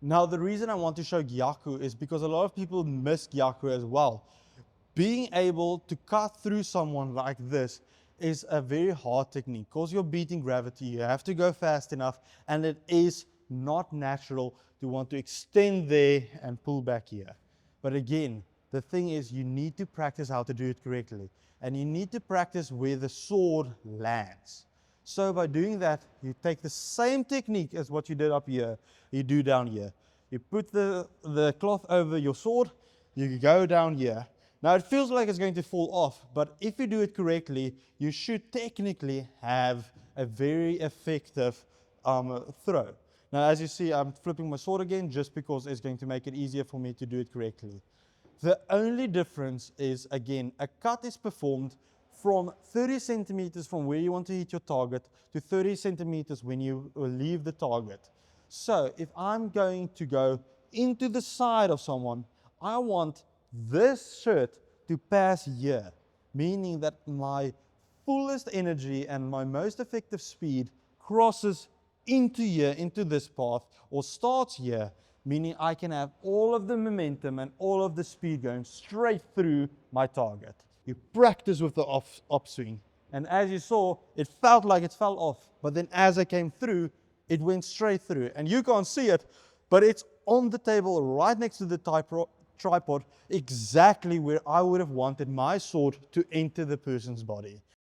Now, the reason I want to show Gyaku is because a lot of people miss Gyaku as well. Being able to cut through someone like this is a very hard technique because you're beating gravity. You have to go fast enough, and it is not natural to want to extend there and pull back here. But again, the thing is you need to practice how to do it correctly, and you need to practice where the sword lands. So by doing that, you take the same technique as what you did up here, you do down here. You put the cloth over your sword, you go down here. Now it feels like it's going to fall off, but if you do it correctly, you should technically have a very effective throw. Now as you see, I'm flipping my sword again just because it's going to make it easier for me to do it correctly. The only difference is, again, a cut is performed from 30 centimeters from where you want to hit your target to 30 centimeters when you leave the target. So if I'm going to go into the side of someone, I want this shirt to pass here, meaning that my fullest energy and my most effective speed crosses into here, into this path, or starts here, meaning I can have all of the momentum and all of the speed going straight through my target. You practice with the upswing. And as you saw, it felt like it fell off. But then as I came through, it went straight through. And you can't see it, but it's on the table right next to the tripod, exactly where I would have wanted my sword to enter the person's body.